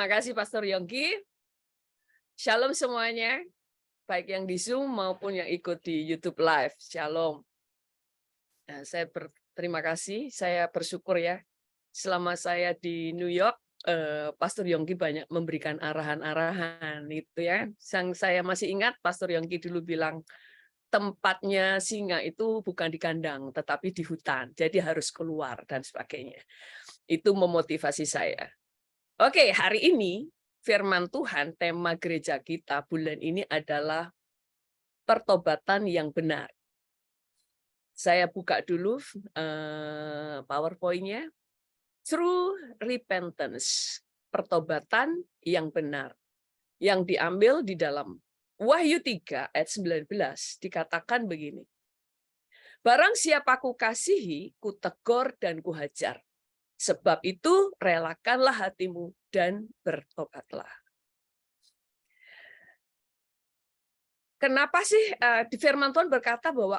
Terima kasih Pastor Yongki. Shalom semuanya, baik yang di Zoom maupun yang ikut di YouTube Live. Shalom. Nah, saya berterima kasih, saya bersyukur ya. Selama saya di New York, Pastor Yongki banyak memberikan arahan-arahan itu ya. Yang saya masih ingat Pastor Yongki dulu bilang tempatnya singa itu bukan di kandang, tetapi di hutan. Jadi harus keluar dan sebagainya. Itu memotivasi saya. Oke, hari ini firman Tuhan, tema gereja kita bulan ini adalah pertobatan yang benar. Saya buka dulu PowerPoint-nya. True repentance, pertobatan yang benar. Yang diambil di dalam Wahyu 3 ayat 19 dikatakan begini. Barang siapa kukasihi, kutegur dan kuhajar. Sebab itu relakanlah hatimu dan bertobatlah. Kenapa sih di firman Tuhan berkata bahwa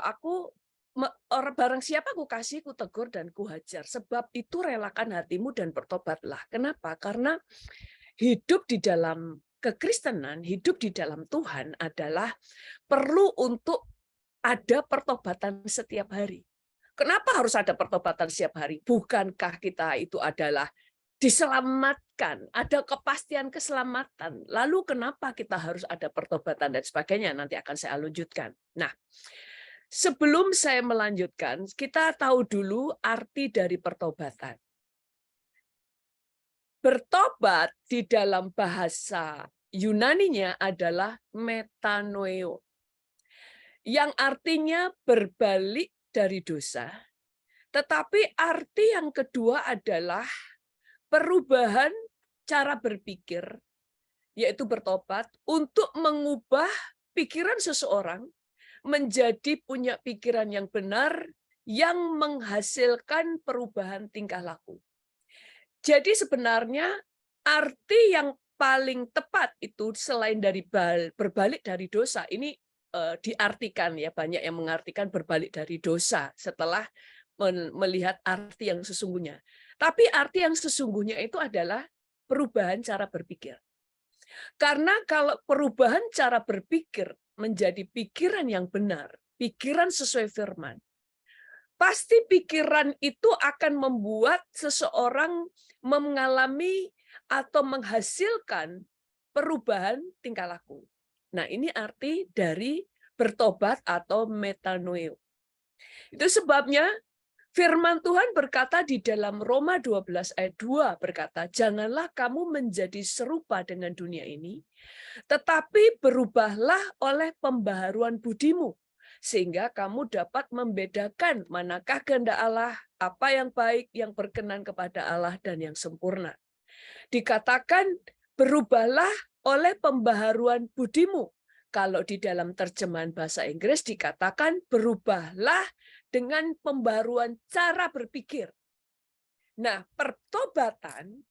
barang siapa aku kasih, ku tegur dan ku hajar. Sebab itu relakan hatimu dan bertobatlah. Kenapa? Karena hidup di dalam kekristenan, hidup di dalam Tuhan adalah perlu untuk ada pertobatan setiap hari. Kenapa harus ada pertobatan setiap hari? Bukankah kita itu adalah diselamatkan, ada kepastian keselamatan. Lalu kenapa kita harus ada pertobatan dan sebagainya? Nanti akan saya lanjutkan. Nah, sebelum saya melanjutkan, kita tahu dulu arti dari pertobatan. Bertobat di dalam bahasa Yunaninya adalah metanoeo, yang artinya berbalik dari dosa. Tetapi arti yang kedua adalah perubahan cara berpikir, yaitu bertobat, untuk mengubah pikiran seseorang menjadi punya pikiran yang benar, yang menghasilkan perubahan tingkah laku. Jadi sebenarnya arti yang paling tepat itu selain dari berbalik dari dosa, ini diartikan ya, banyak yang mengartikan berbalik dari dosa setelah melihat arti yang sesungguhnya. Tapi arti yang sesungguhnya itu adalah perubahan cara berpikir. Karena kalau perubahan cara berpikir menjadi pikiran yang benar, pikiran sesuai firman, pasti pikiran itu akan membuat seseorang mengalami atau menghasilkan perubahan tingkah laku. Nah, ini arti dari bertobat atau metanoeo. Itu sebabnya firman Tuhan berkata di dalam Roma 12 ayat 2 berkata, janganlah kamu menjadi serupa dengan dunia ini, tetapi berubahlah oleh pembaharuan budimu, sehingga kamu dapat membedakan manakah kehendak Allah, apa yang baik, yang berkenan kepada Allah, dan yang sempurna. Dikatakan berubahlah oleh pembaharuan budimu. Kalau di dalam terjemahan bahasa Inggris dikatakan berubahlah dengan pembaruan cara berpikir. Nah, pertobatan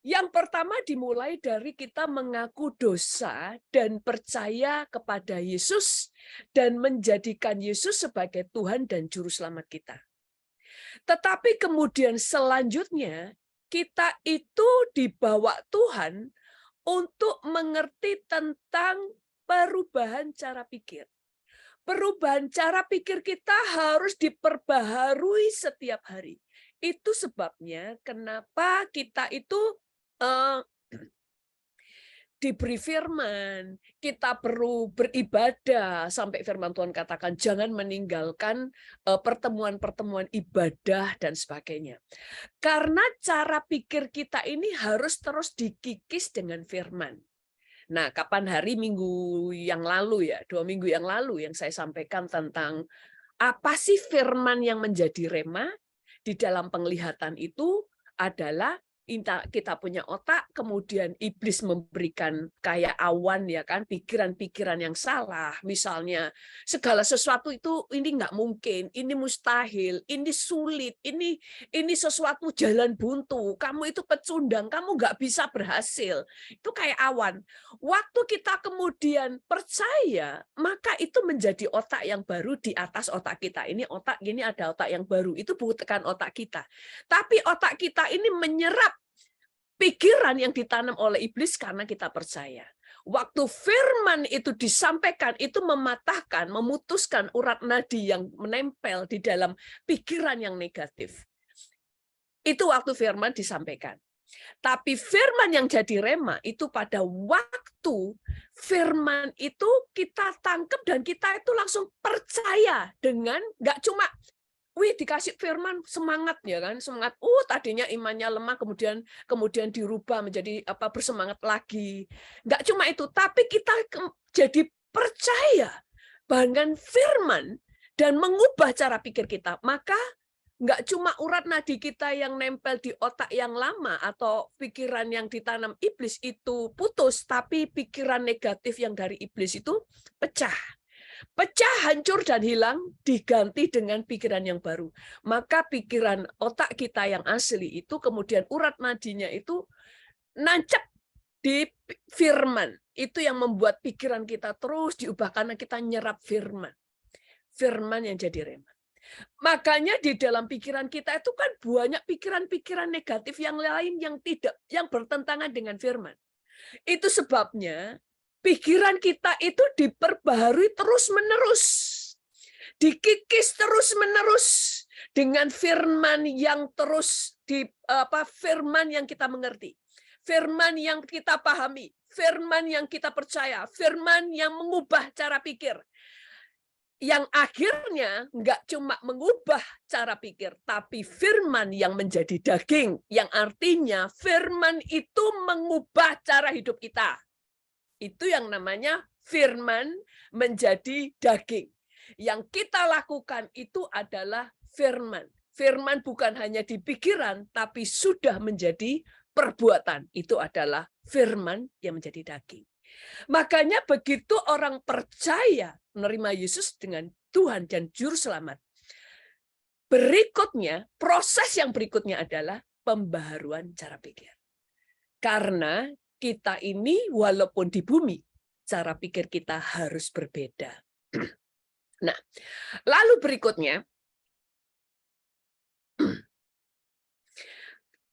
yang pertama dimulai dari kita mengaku dosa dan percaya kepada Yesus dan menjadikan Yesus sebagai Tuhan dan Juru Selamat kita. Tetapi kemudian selanjutnya kita itu dibawa Tuhan untuk mengerti tentang perubahan cara pikir. Perubahan cara pikir kita harus diperbaharui setiap hari. Itu sebabnya kenapa kita itu diberi firman, kita perlu beribadah, sampai firman Tuhan katakan jangan meninggalkan pertemuan-pertemuan ibadah dan sebagainya. Karena cara pikir kita ini harus terus dikikis dengan firman. Nah, kapan hari minggu yang lalu ya, 2 minggu yang lalu yang saya sampaikan tentang apa sih firman yang menjadi rema di dalam penglihatan itu adalah kita punya otak, kemudian iblis memberikan kayak awan ya kan, pikiran-pikiran yang salah. Misalnya segala sesuatu itu ini nggak mungkin, ini mustahil, ini sulit, ini sesuatu jalan buntu, kamu itu pecundang, kamu nggak bisa berhasil. Itu kayak awan. Waktu kita kemudian percaya, maka itu menjadi otak yang baru di atas otak kita. Ini ada otak yang baru, itu bukan otak kita. Tapi otak kita ini menyerap pikiran yang ditanam oleh iblis karena kita percaya. Waktu firman itu disampaikan, itu mematahkan, memutuskan urat nadi yang menempel di dalam pikiran yang negatif. Itu waktu firman disampaikan. Tapi firman yang jadi rema itu pada waktu firman itu kita tangkap dan kita itu langsung percaya dengan nggak cuma dikasih firman semangat ya kan, semangat. Tadinya imannya lemah kemudian dirubah menjadi bersemangat lagi. Nggak cuma itu, tapi kita jadi percaya dengan firman dan mengubah cara pikir kita. Maka nggak cuma urat nadi kita yang nempel di otak yang lama atau pikiran yang ditanam iblis itu putus, tapi pikiran negatif yang dari iblis itu pecah. Pecah, hancur, dan hilang, diganti dengan pikiran yang baru. Maka pikiran otak kita yang asli itu kemudian urat nadinya itu nancap di firman. Itu yang membuat pikiran kita terus diubah karena kita nyerap firman. Firman yang jadi rema. Makanya di dalam pikiran kita itu kan banyak pikiran-pikiran negatif yang lain yang bertentangan dengan firman. Itu sebabnya pikiran kita itu diperbaharui terus-menerus. Dikikis terus-menerus dengan firman yang terus firman yang kita mengerti. Firman yang kita pahami, firman yang kita percaya, firman yang mengubah cara pikir. Yang akhirnya nggak cuma mengubah cara pikir, tapi firman yang menjadi daging, yang artinya firman itu mengubah cara hidup kita. Itu yang namanya firman menjadi daging. Yang kita lakukan itu adalah firman. Firman bukan hanya di pikiran, tapi sudah menjadi perbuatan. Itu adalah firman yang menjadi daging. Makanya begitu orang percaya menerima Yesus dengan Tuhan dan Juru Selamat, berikutnya, proses yang berikutnya adalah pembaharuan cara pikir. Karena kita ini walaupun di bumi, cara pikir kita harus berbeda. Nah, lalu berikutnya,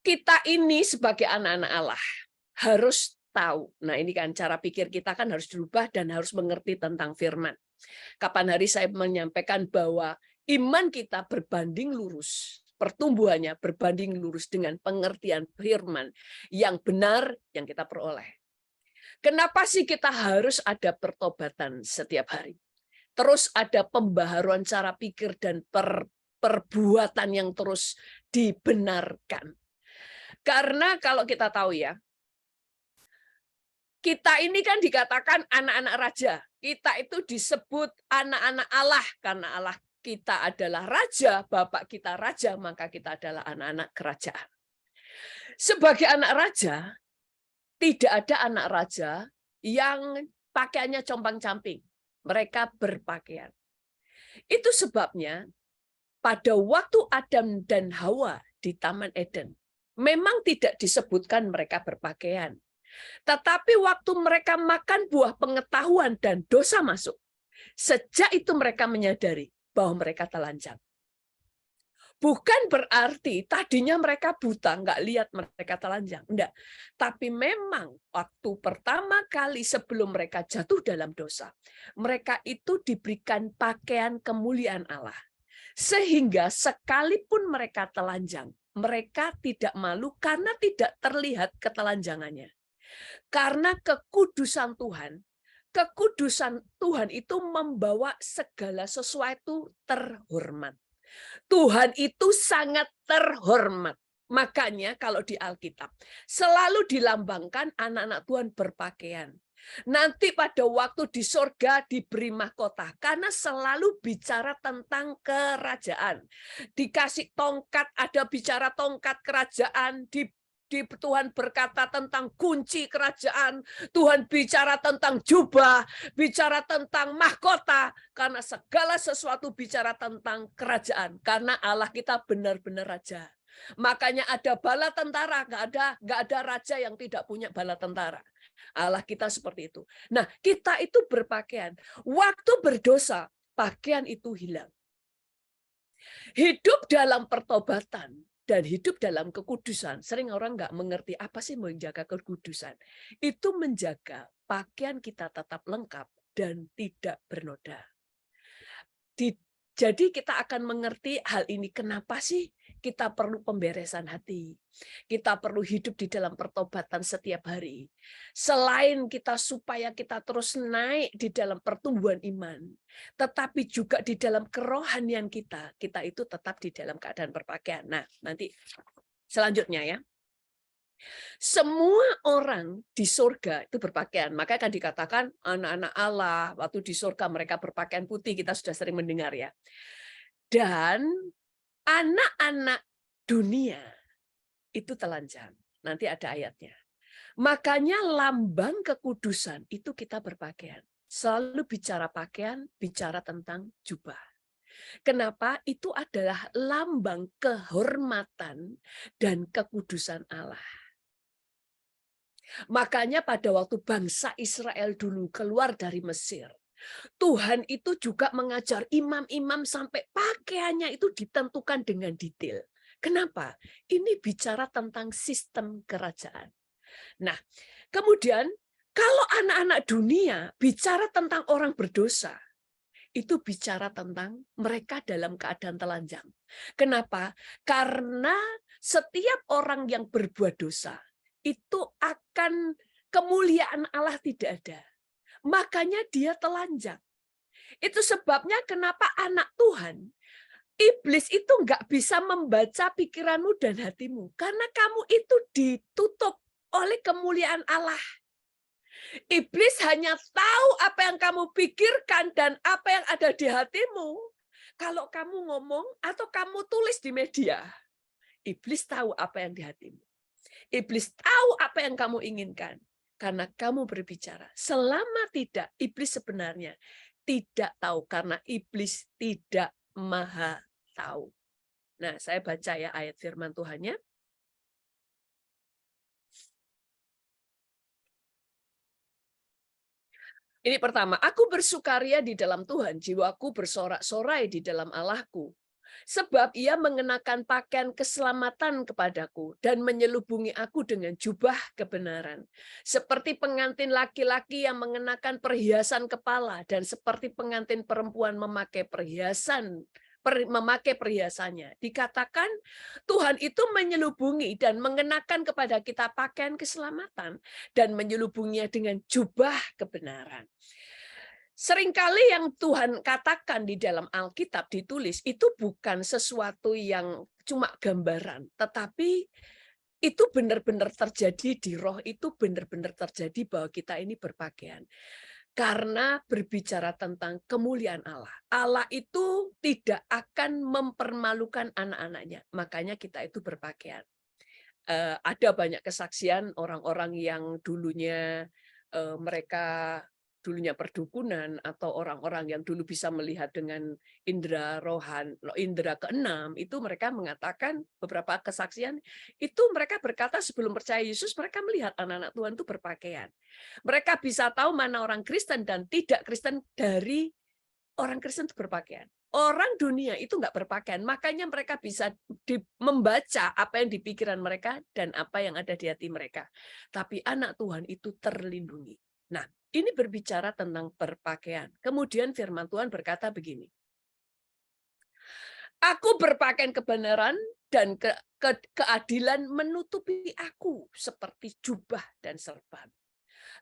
kita ini sebagai anak-anak Allah harus tahu. Nah, ini kan cara pikir kita kan harus dirubah dan harus mengerti tentang firman. Kapan hari saya menyampaikan bahwa iman kita berbanding lurus, pertumbuhannya berbanding lurus dengan pengertian firman yang benar yang kita peroleh. Kenapa sih kita harus ada pertobatan setiap hari? Terus ada pembaharuan cara pikir dan perbuatan yang terus dibenarkan. Karena kalau kita tahu ya, kita ini kan dikatakan anak-anak raja. Kita itu disebut anak-anak Allah karena Allah kita adalah raja, Bapak kita raja, maka kita adalah anak-anak kerajaan. Sebagai anak raja, tidak ada anak raja yang pakaiannya compang-camping. Mereka berpakaian. Itu sebabnya pada waktu Adam dan Hawa di Taman Eden, memang tidak disebutkan mereka berpakaian. Tetapi waktu mereka makan buah pengetahuan dan dosa masuk, sejak itu mereka menyadari bahwa mereka telanjang. Bukan berarti tadinya mereka buta, nggak lihat mereka telanjang. Enggak. Tapi memang waktu pertama kali sebelum mereka jatuh dalam dosa, mereka itu diberikan pakaian kemuliaan Allah. Sehingga sekalipun mereka telanjang, mereka tidak malu karena tidak terlihat ketelanjangannya. Karena kekudusan Tuhan itu membawa segala sesuatu terhormat. Tuhan itu sangat terhormat. Makanya kalau di Alkitab selalu dilambangkan anak-anak Tuhan berpakaian. Nanti pada waktu di sorga diberi mahkota karena selalu bicara tentang kerajaan. Dikasih tongkat, ada bicara tongkat kerajaan, di Tuhan berkata tentang kunci kerajaan, Tuhan bicara tentang jubah, bicara tentang mahkota, karena segala sesuatu bicara tentang kerajaan, karena Allah kita benar-benar raja. Makanya ada bala tentara, nggak ada raja yang tidak punya bala tentara. Allah kita seperti itu. Nah, kita itu berpakaian. Waktu berdosa, pakaian itu hilang. Hidup dalam pertobatan dan hidup dalam kekudusan. Sering orang nggak mengerti apa sih menjaga kekudusan. Itu menjaga pakaian kita tetap lengkap dan tidak bernoda. Jadi kita akan mengerti hal ini. Kenapa sih kita perlu pemberesan hati? Kita perlu hidup di dalam pertobatan setiap hari. Selain kita supaya kita terus naik di dalam pertumbuhan iman, tetapi juga di dalam kerohanian kita itu tetap di dalam keadaan berpakaian. Nah, nanti selanjutnya ya. Semua orang di surga itu berpakaian. Makanya kan dikatakan anak-anak Allah, waktu di surga mereka berpakaian putih, kita sudah sering mendengar ya. Dan anak-anak dunia itu telanjang. Nanti ada ayatnya. Makanya lambang kekudusan itu kita berpakaian. Selalu bicara pakaian, bicara tentang jubah. Kenapa? Itu adalah lambang kehormatan dan kekudusan Allah. Makanya pada waktu bangsa Israel dulu keluar dari Mesir, Tuhan itu juga mengajar imam-imam sampai pakaiannya itu ditentukan dengan detail. Kenapa? Ini bicara tentang sistem kerajaan. Nah, kemudian kalau anak-anak dunia bicara tentang orang berdosa, itu bicara tentang mereka dalam keadaan telanjang. Kenapa? Karena setiap orang yang berbuat dosa, itu akan kemuliaan Allah tidak ada. Makanya dia telanjang. Itu sebabnya kenapa anak Tuhan, iblis itu nggak bisa membaca pikiranmu dan hatimu. Karena kamu itu ditutup oleh kemuliaan Allah. Iblis hanya tahu apa yang kamu pikirkan dan apa yang ada di hatimu. Kalau kamu ngomong atau kamu tulis di media, iblis tahu apa yang di hatimu. Iblis tahu apa yang kamu inginkan. Karena kamu berbicara. Selama tidak, iblis sebenarnya tidak tahu. Karena iblis tidak maha tahu. Nah, saya baca ya ayat firman Tuhannya. Ini pertama, aku bersukaria di dalam Tuhan, jiwaku bersorak-sorai di dalam Allahku. Sebab ia mengenakan pakaian keselamatan kepadaku dan menyelubungi aku dengan jubah kebenaran. Seperti pengantin laki-laki yang mengenakan perhiasan kepala dan seperti pengantin perempuan memakai perhiasannya. Dikatakan Tuhan itu menyelubungi dan mengenakan kepada kita pakaian keselamatan dan menyelubunginya dengan jubah kebenaran. Seringkali yang Tuhan katakan di dalam Alkitab ditulis itu bukan sesuatu yang cuma gambaran, tetapi itu benar-benar terjadi di roh, itu benar-benar terjadi bahwa kita ini berpakaian. Karena berbicara tentang kemuliaan Allah. Allah itu tidak akan mempermalukan anak-anaknya, makanya kita itu berpakaian. Ada banyak kesaksian orang-orang yang dulunya mereka dulunya perdukunan atau orang-orang yang dulu bisa melihat dengan indera indera keenam, itu mereka mengatakan beberapa kesaksian itu mereka berkata sebelum percaya Yesus mereka melihat anak-anak Tuhan itu berpakaian. Mereka bisa tahu mana orang Kristen dan tidak Kristen dari orang Kristen itu berpakaian. Orang dunia itu nggak berpakaian, makanya mereka bisa membaca apa yang di pikiran mereka dan apa yang ada di hati mereka. Tapi anak Tuhan itu terlindungi. Nah, ini berbicara tentang berpakaian. Kemudian firman Tuhan berkata begini. Aku berpakaian kebenaran dan keadilan menutupi aku seperti jubah dan serban.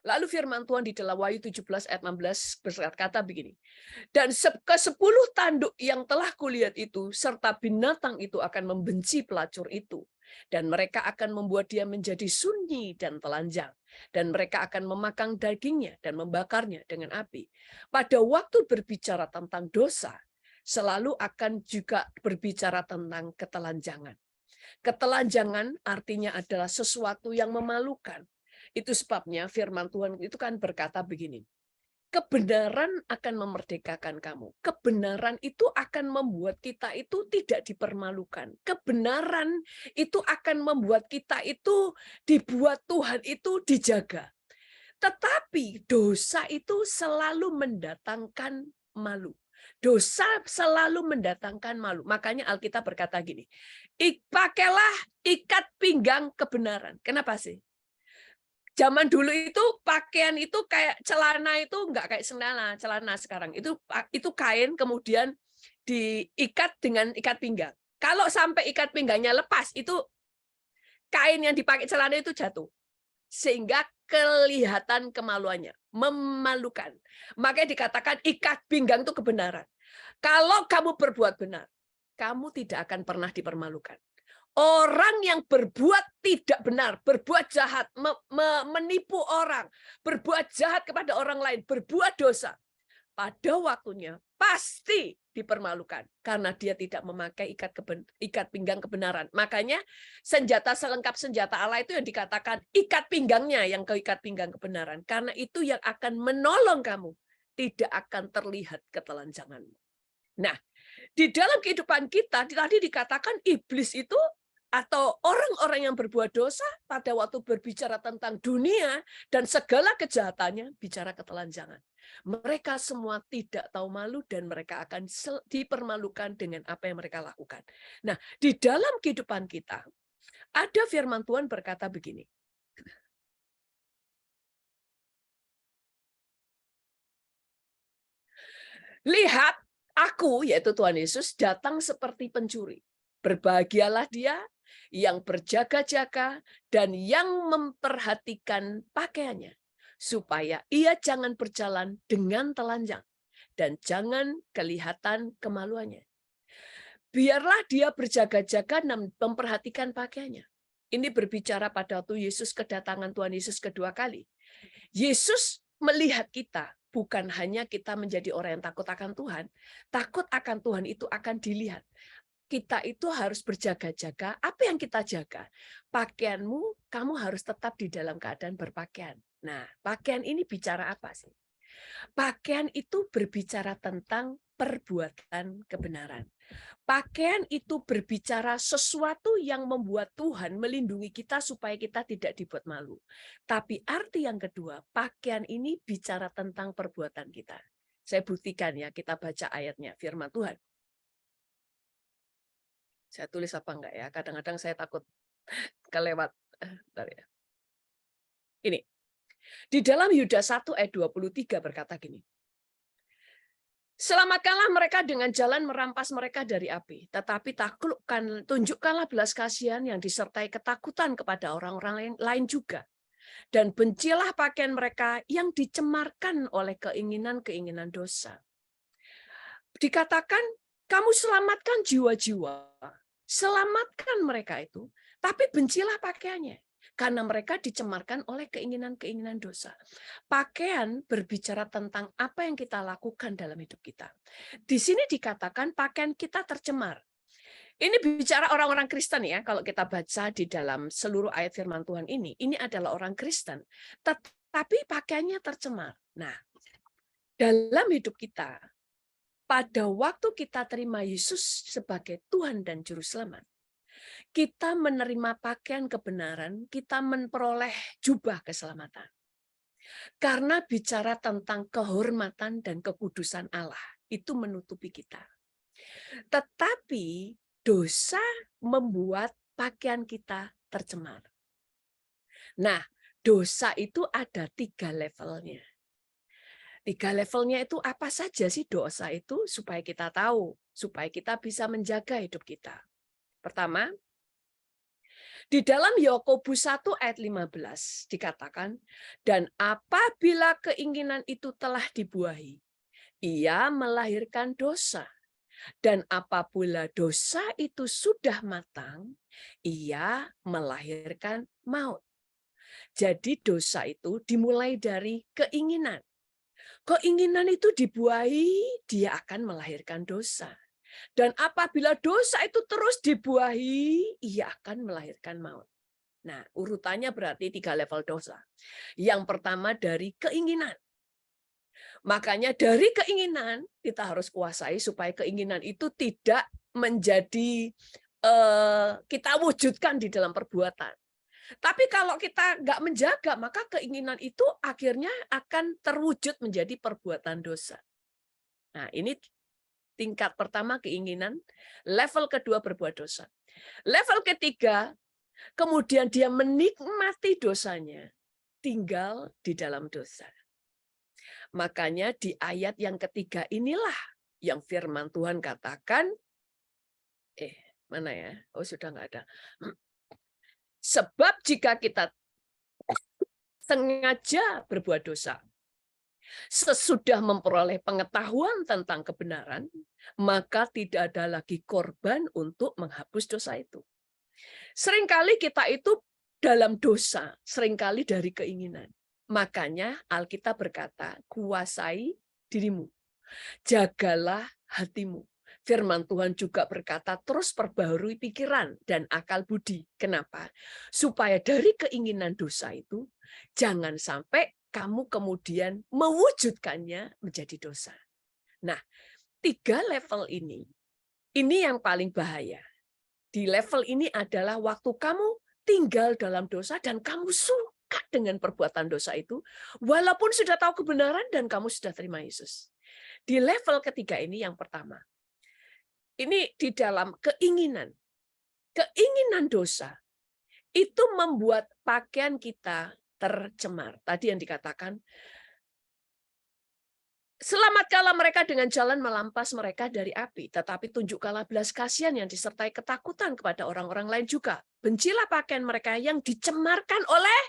Lalu firman Tuhan di dalam Wahyu 17 ayat 16 berkata begini. Dan ke-10 tanduk yang telah kulihat itu, serta binatang itu akan membenci pelacur itu. Dan mereka akan membuat dia menjadi sunyi dan telanjang. Dan mereka akan memakan dagingnya dan membakarnya dengan api. Pada waktu berbicara tentang dosa, selalu akan juga berbicara tentang ketelanjangan. Ketelanjangan artinya adalah sesuatu yang memalukan. Itu sebabnya firman Tuhan itu kan berkata begini, kebenaran akan memerdekakan kamu. Kebenaran itu akan membuat kita itu tidak dipermalukan. Kebenaran itu akan membuat kita itu dibuat Tuhan itu dijaga. Tetapi dosa itu selalu mendatangkan malu. Dosa selalu mendatangkan malu. Makanya Alkitab berkata gini, pakailah ikat pinggang kebenaran. Kenapa sih? Zaman dulu itu pakaian itu kayak celana itu enggak kayak celana sekarang. Itu kain kemudian diikat dengan ikat pinggang. Kalau sampai ikat pinggangnya lepas, itu kain yang dipakai celana itu jatuh. Sehingga kelihatan kemaluannya, memalukan. Makanya dikatakan ikat pinggang itu kebenaran. Kalau kamu berbuat benar, kamu tidak akan pernah dipermalukan. Orang yang berbuat tidak benar, berbuat jahat, menipu orang, berbuat jahat kepada orang lain, berbuat dosa, pada waktunya pasti dipermalukan karena dia tidak memakai ikat pinggang kebenaran. Makanya senjata selengkap senjata Allah itu yang dikatakan ikat pinggangnya yang ikat pinggang kebenaran. Karena itu yang akan menolong kamu tidak akan terlihat ketelanjanganmu. Nah, di dalam kehidupan kita tadi dikatakan iblis itu atau orang-orang yang berbuat dosa pada waktu berbicara tentang dunia dan segala kejahatannya bicara ketelanjangan. Mereka semua tidak tahu malu dan mereka akan dipermalukan dengan apa yang mereka lakukan. Nah, di dalam kehidupan kita ada firman Tuhan berkata begini. Lihat, aku, yaitu Tuhan Yesus, datang seperti pencuri. Berbahagialah dia yang berjaga-jaga dan yang memperhatikan pakaiannya, supaya ia jangan berjalan dengan telanjang dan jangan kelihatan kemaluannya. Biarlah dia berjaga-jaga dan memperhatikan pakaiannya. Ini berbicara pada waktu Yesus kedatangan Tuhan Yesus kedua kali. Yesus melihat kita, bukan hanya kita menjadi orang yang takut akan Tuhan. Takut akan Tuhan itu akan dilihat. Kita itu harus berjaga-jaga. Apa yang kita jaga? Pakaianmu, kamu harus tetap di dalam keadaan berpakaian. Nah, pakaian ini bicara apa sih? Pakaian itu berbicara tentang perbuatan kebenaran. Pakaian itu berbicara sesuatu yang membuat Tuhan melindungi kita supaya kita tidak dibuat malu. Tapi arti yang kedua, pakaian ini bicara tentang perbuatan kita. Saya buktikan ya, kita baca ayatnya, firman Tuhan. Saya tulis apa enggak ya? Kadang-kadang saya takut kelewat. Bentar ya. Ini. Di dalam Yudas 1 ayat 23 berkata gini. Selamatkanlah mereka dengan jalan merampas mereka dari api. Tetapi tunjukkanlah belas kasihan yang disertai ketakutan kepada orang-orang lain juga. Dan bencilah pakaian mereka yang dicemarkan oleh keinginan-keinginan dosa. Dikatakan, kamu selamatkan jiwa-jiwa. Selamatkan mereka itu. Tapi bencilah pakaiannya. Karena mereka dicemarkan oleh keinginan-keinginan dosa. Pakaian berbicara tentang apa yang kita lakukan dalam hidup kita. Di sini dikatakan pakaian kita tercemar. Ini bicara orang-orang Kristen ya, kalau kita baca di dalam seluruh ayat firman Tuhan ini adalah orang Kristen. Tetapi pakaiannya tercemar. Nah, dalam hidup kita, pada waktu kita terima Yesus sebagai Tuhan dan Juru Selamat, kita menerima pakaian kebenaran, kita memperoleh jubah keselamatan. Karena bicara tentang kehormatan dan kekudusan Allah, itu menutupi kita. Tetapi dosa membuat pakaian kita tercemar. Nah, dosa itu ada 3 levelnya. 3 levelnya itu apa saja sih dosa itu supaya kita tahu, supaya kita bisa menjaga hidup kita. Pertama, di dalam Yakobus 1 ayat 15 dikatakan, dan apabila keinginan itu telah dibuahi, ia melahirkan dosa. Dan apabila dosa itu sudah matang, ia melahirkan maut. Jadi dosa itu dimulai dari keinginan. Keinginan itu dibuahi, dia akan melahirkan dosa. Dan apabila dosa itu terus dibuahi, ia akan melahirkan maut. Nah, urutannya berarti 3 level dosa. Yang pertama dari keinginan. Makanya dari keinginan kita harus kuasai supaya keinginan itu tidak menjadi kita wujudkan di dalam perbuatan. Tapi kalau kita nggak menjaga, maka keinginan itu akhirnya akan terwujud menjadi perbuatan dosa. Nah, ini Tingkat pertama keinginan, level kedua berbuat dosa. Level ketiga, kemudian dia menikmati dosanya, tinggal di dalam dosa. Makanya di ayat yang ketiga inilah yang firman Tuhan katakan, mana ya? Oh, sudah nggak ada. Sebab jika kita sengaja berbuat dosa, sesudah memperoleh pengetahuan tentang kebenaran, maka tidak ada lagi korban untuk menghapus dosa itu. Seringkali kita itu dalam dosa, seringkali dari keinginan. Makanya Alkitab berkata, kuasai dirimu, jagalah hatimu. Firman Tuhan juga berkata, terus perbaharui pikiran dan akal budi. Kenapa? Supaya dari keinginan dosa itu, jangan sampai kamu kemudian mewujudkannya menjadi dosa. Nah, 3 level ini yang paling bahaya. Di level ini adalah waktu kamu tinggal dalam dosa dan kamu suka dengan perbuatan dosa itu, walaupun sudah tahu kebenaran dan kamu sudah terima Yesus. Di level ketiga ini yang pertama, ini di dalam keinginan. Keinginan dosa itu membuat pakaian kita tercemar. Tadi yang dikatakan, selamatkanlah mereka dengan jalan melampas mereka dari api, tetapi tunjukkanlah belas kasihan yang disertai ketakutan kepada orang-orang lain juga. Bencilah pakaian mereka yang dicemarkan oleh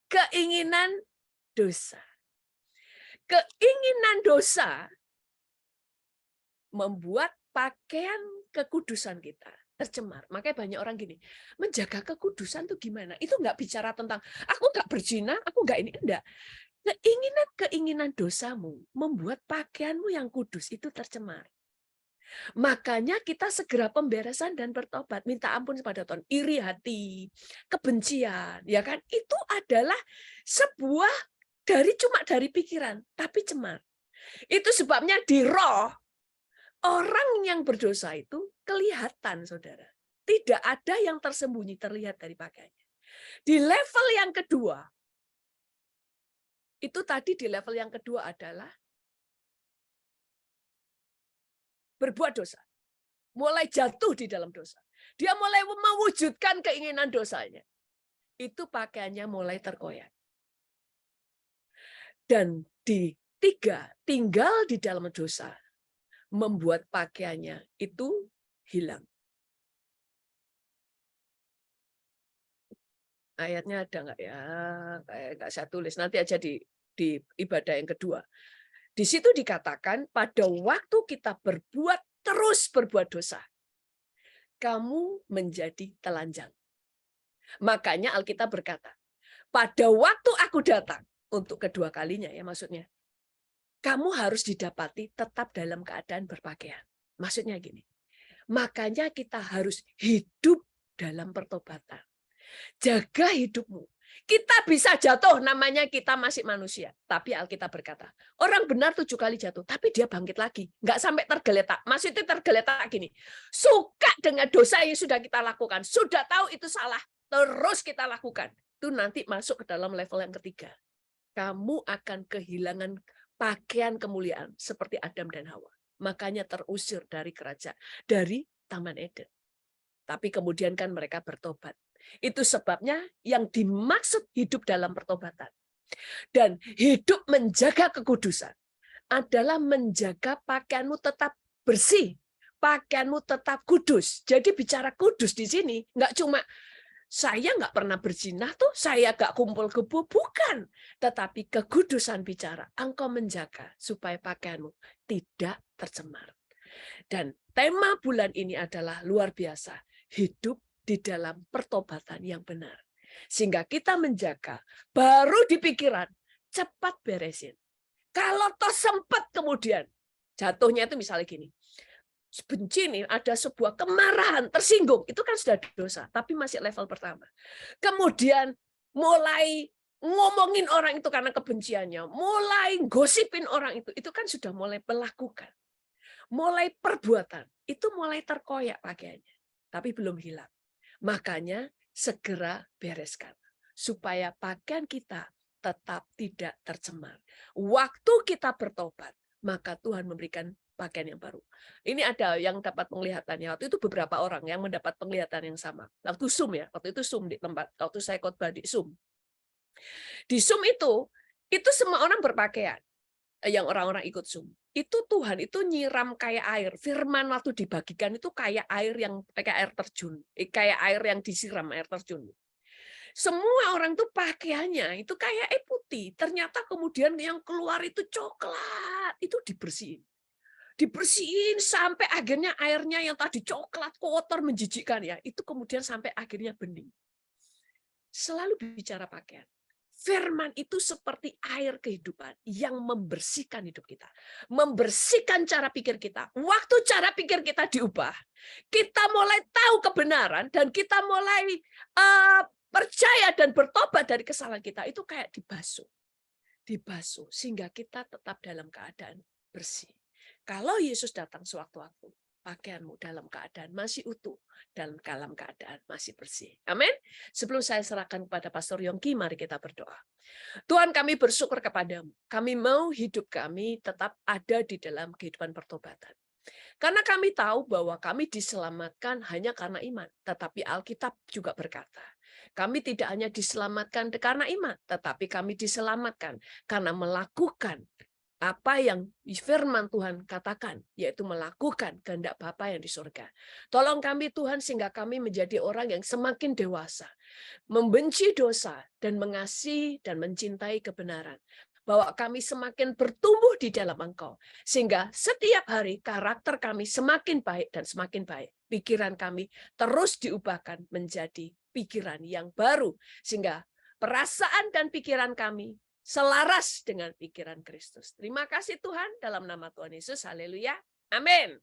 keinginan dosa. Keinginan dosa membuat pakaian kekudusan kita tercemar. Makanya banyak orang gini, menjaga kekudusan itu gimana? Itu nggak bicara tentang, aku nggak berzina, aku nggak ini. Enggak. Keinginan dosamu membuat pakaianmu yang kudus itu tercemar. Makanya kita segera pemberesan dan bertobat, minta ampun kepada Tuhan. Iri hati, kebencian, ya kan? Itu adalah sebuah cuma dari pikiran, tapi cemar. Itu sebabnya di roh, orang yang berdosa itu kelihatan, saudara. Tidak ada yang tersembunyi terlihat dari pakaiannya. Di level yang kedua, itu tadi di level yang kedua adalah berbuat dosa. Mulai jatuh di dalam dosa. Dia mulai mewujudkan keinginan dosanya. Itu pakaiannya mulai terkoyak. Dan di 3, tinggal di dalam dosa, membuat pakaiannya itu hilang. Ayatnya ada nggak ya? Kayak nggak saya tulis. Nanti aja di ibadah yang kedua. Di situ dikatakan, pada waktu kita terus berbuat dosa, kamu menjadi telanjang. Makanya Alkitab berkata, pada waktu aku datang, untuk kedua kalinya ya maksudnya, kamu harus didapati tetap dalam keadaan berpakaian. Maksudnya gini, makanya kita harus hidup dalam pertobatan. Jaga hidupmu. Kita bisa jatuh, namanya kita masih manusia. Tapi Alkitab berkata, orang benar 7 kali jatuh, tapi dia bangkit lagi. Nggak sampai tergeletak. Maksudnya tergeletak gini. Suka dengan dosa yang sudah kita lakukan. Sudah tahu itu salah. Terus kita lakukan. Itu nanti masuk ke dalam level yang ketiga. Kamu akan kehilangan pakaian kemuliaan seperti Adam dan Hawa. Makanya terusir dari kerajaan, dari Taman Eden. Tapi kemudian kan mereka bertobat. Itu sebabnya yang dimaksud hidup dalam pertobatan. Dan hidup menjaga kekudusan adalah menjaga pakaianmu tetap bersih, pakaianmu tetap kudus. Jadi bicara kudus di sini nggak cuma saya nggak pernah berzina tuh, saya nggak kumpul kebo, bukan. Tetapi kekudusan bicara, engkau menjaga supaya pakaianmu tidak tercemar. Dan tema bulan ini adalah luar biasa, hidup di dalam pertobatan yang benar. Sehingga kita menjaga, baru di pikiran, cepat beresin. Kalau toh sempat kemudian, jatuhnya itu misalnya gini, benci nih, ada sebuah kemarahan, tersinggung, itu kan sudah dosa, tapi masih level pertama. Kemudian mulai ngomongin orang itu karena kebenciannya, mulai gosipin orang itu kan sudah mulai melakukan. Mulai perbuatan, itu mulai terkoyak pakaiannya, tapi belum hilang. Makanya segera bereskan, supaya pakaian kita tetap tidak tercemar. Waktu kita bertobat, maka Tuhan memberikan pakaian yang baru. Ini ada yang dapat penglihatannya. Waktu itu beberapa orang yang mendapat penglihatan yang sama. Waktu Zoom ya, waktu itu Zoom di tempat, waktu saya khotbah di Zoom. Di Zoom itu semua orang berpakaian. Yang orang-orang ikut Zoom. Itu Tuhan itu nyiram kayak air. Firman waktu dibagikan itu kayak air terjun. Kayak air yang disiram, air terjun. Semua orang tuh pakaiannya itu kayak putih. Ternyata kemudian yang keluar itu coklat. Itu dibersihin. Dibersihin sampai akhirnya airnya yang tadi coklat, kotor, menjijikkan ya. Itu kemudian sampai akhirnya bening. Selalu bicara pakaian. Firman itu seperti air kehidupan yang membersihkan hidup kita. Membersihkan cara pikir kita. Waktu cara pikir kita diubah, kita mulai tahu kebenaran dan kita mulai percaya dan bertobat dari kesalahan kita. Itu kayak dibasuh. Dibasuh sehingga kita tetap dalam keadaan bersih. Kalau Yesus datang sewaktu-waktu, pakaianmu dalam keadaan masih utuh, dalam keadaan masih bersih. Amin. Sebelum saya serahkan kepada Pastor Yongki, mari kita berdoa. Tuhan, kami bersyukur kepadamu. Kami mau hidup kami tetap ada di dalam kehidupan pertobatan. Karena kami tahu bahwa kami diselamatkan hanya karena iman. Tetapi Alkitab juga berkata, kami tidak hanya diselamatkan karena iman, tetapi kami diselamatkan karena melakukan apa yang firman Tuhan katakan, yaitu melakukan kehendak Bapa yang di surga. Tolong kami Tuhan sehingga kami menjadi orang yang semakin dewasa, membenci dosa dan mengasihi dan mencintai kebenaran. Bahwa kami semakin bertumbuh di dalam Engkau. Sehingga setiap hari karakter kami semakin baik dan semakin baik. Pikiran kami terus diubahkan menjadi pikiran yang baru. Sehingga perasaan dan pikiran kami selaras dengan pikiran Kristus. Terima kasih Tuhan, dalam nama Tuhan Yesus. Haleluya. Amin.